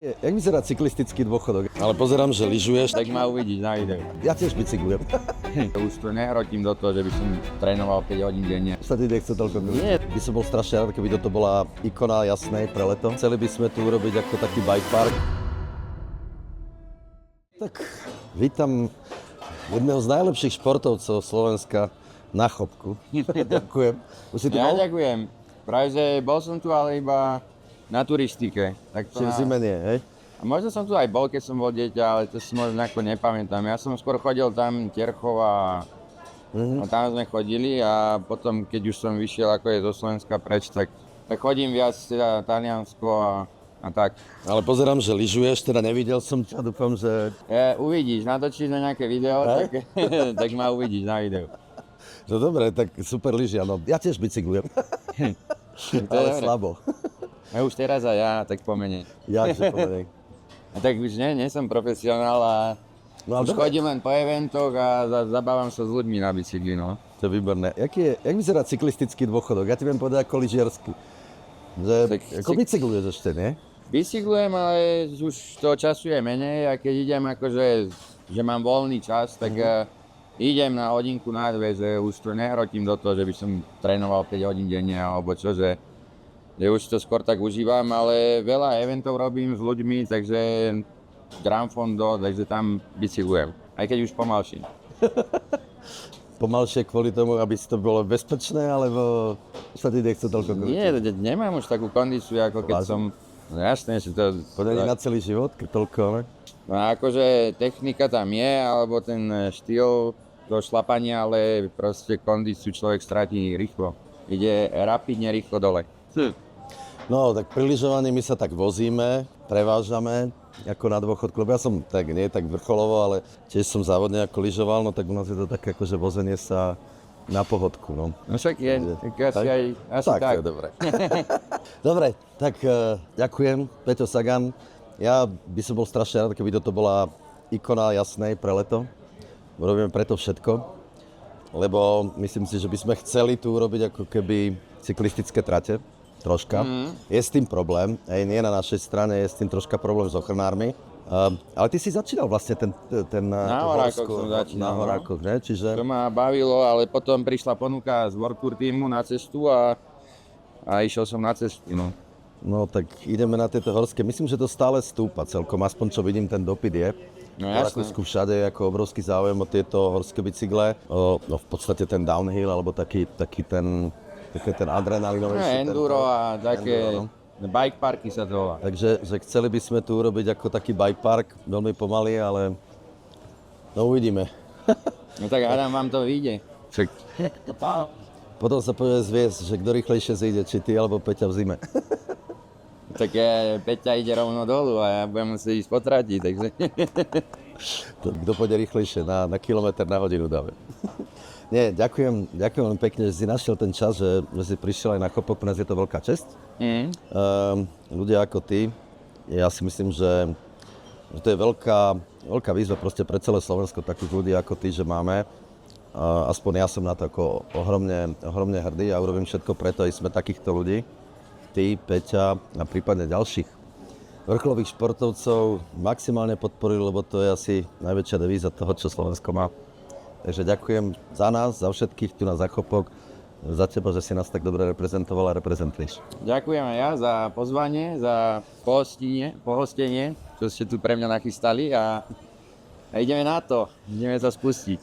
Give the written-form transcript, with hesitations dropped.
Jak vyzerá cyklistický dôchodok? Ale pozerám, že lyžuješ. Tak ma uvidíš na videu. Ja tiež bicyklujem. Už to nehrotím do toho, že by som trénoval 5 hodín denne. Sa ti nechce toľko. Nie. By som bol strašne rád, keby toto bola ikona jasnej pre leto. Chceli by sme tu urobiť ako taký bike park. Tak vítam jedného z najlepších športovcov Slovenska na chopku. Ďakujem. Už si tu Ja bol? ďakujem. Práve, že bol som tu, ale iba na turistike. Tak to Čiže v zime nie, hej? A možno som tu aj bol, keď som bol dieťa, ale to si možno ako nepamätám. Ja som skôr chodil tam Terchov a tam sme chodili a potom, keď už som vyšiel ako je zo Slovenska preč, tak chodím viac teda Taliansko a tak. Ale pozerám, že lyžuješ, teda nevidel som ťa, dúfam, že... Uvidíš, natočíš na nejaké video, tak ma uvidíš na videu. No dobre, tak super lyžia, no ja tiež bicyklujem. Ale dobre. slabo. A už teraz aj ja, tak pomene. Jakže povedej. A tak už nie som profesionál a No, už dobre. chodím len po eventoch a zabávam sa s ľuďmi na bicykli, no. To je výborné. Jak vyzerá cyklistický dôchodok? Ja ti viem povedať ako lyžiarsky. Že, ako bicykluješ ešte, nie? Bicyklujem, ale už toho času je menej a keď idem akože, že mám voľný čas, tak idem na hodinku na dve, že už to nehrotím do toho, že by som trénoval 5 hodín denne alebo čo, že už to skôr tak užívam, ale veľa eventov robím s ľuďmi, takže Gran Fondo, takže tam bicyklujem, aj keď už pomalšie. Pomalšie kvôli tomu, aby si to bolo bezpečné, alebo sa ti nechce toľko krútiť? Nie, nemám už takú kondíciu, ako keď som, no jasné, že to... Podali na celý život, keď toľko, ne? No akože technika tam je, alebo ten štýl do šlapania, ale proste kondíciu človek stratí rýchlo. Ide rapidne rýchlo dole. No, tak pri lyžovaní my sa tak vozíme, prevážame, ako na dôchodku, lebo ja som tak, nie tak vrcholovo, ale tiež som závodne ako lyžoval, no tak u nás je to také akože vozenie sa na pohodku, no. No však je, tak asi aj, asi tak. tak. To je dobre. Dobre, tak ďakujem, Peťo Sagan. Ja by som bol strašne rád, keby toto bola ikona jasnej pre leto. Robíme preto všetko, lebo myslím si, že by sme chceli tu urobiť ako keby cyklistické trate. Troška. Je s tým problém, aj nie na našej strane, je s tým troška problém s ochrnármi. Ale ty si začínal vlastne ten Na Horákoch som začínal, na Horákoch, ne? Čiže... To ma bavilo, ale potom prišla ponuka z World Tour týmu na cestu a išiel som na cestu, no. No tak ideme na tieto horské. Myslím, že to stále stúpa celkom, aspoň čo vidím, ten dopyt je. No V jasné. Rakúsku všade je ako obrovský záujem o tieto horské bicykle. No v podstate ten downhill, alebo taký ten adrenalinovejší. Enduro a také Enduro, bike parky sa to volá. Takže že chceli by sme tu urobiť ako taký bike park, veľmi pomaly, ale no uvidíme. No tak Adam, vám to vyjde. Však Potom sa povie zviesť, že kto rýchlejšie zíde, či ty alebo Peťa v zime. tak Peťa ide rovno dolu a ja budem musieť ísť potratiť, takže... Kto pôjde rýchlejšie, na kilometr na hodinu dáme. Nie, ďakujem veľmi pekne, že si našiel ten čas, že si prišiel aj na Chopok, pre nás je to veľká česť. Ľudia ako ty, ja si myslím, že to je veľká výzva proste pre celé Slovensko, takých ľudí ako ty, že máme. Aspoň ja som na to ako ohromne hrdý a urobím všetko preto, aby sme takýchto ľudí, ty, Peťa a prípadne ďalších vrcholových športovcov maximálne podporili, lebo to je asi najväčšia devíza toho, čo Slovensko má. Takže ďakujem za nás, za všetkých tu na Chopok, za teba, že si nás tak dobre reprezentoval a reprezentuješ. Ďakujem aj ja za pozvanie, za pohostenie, čo ste tu pre mňa nachystali a ideme na to, ideme sa spustiť.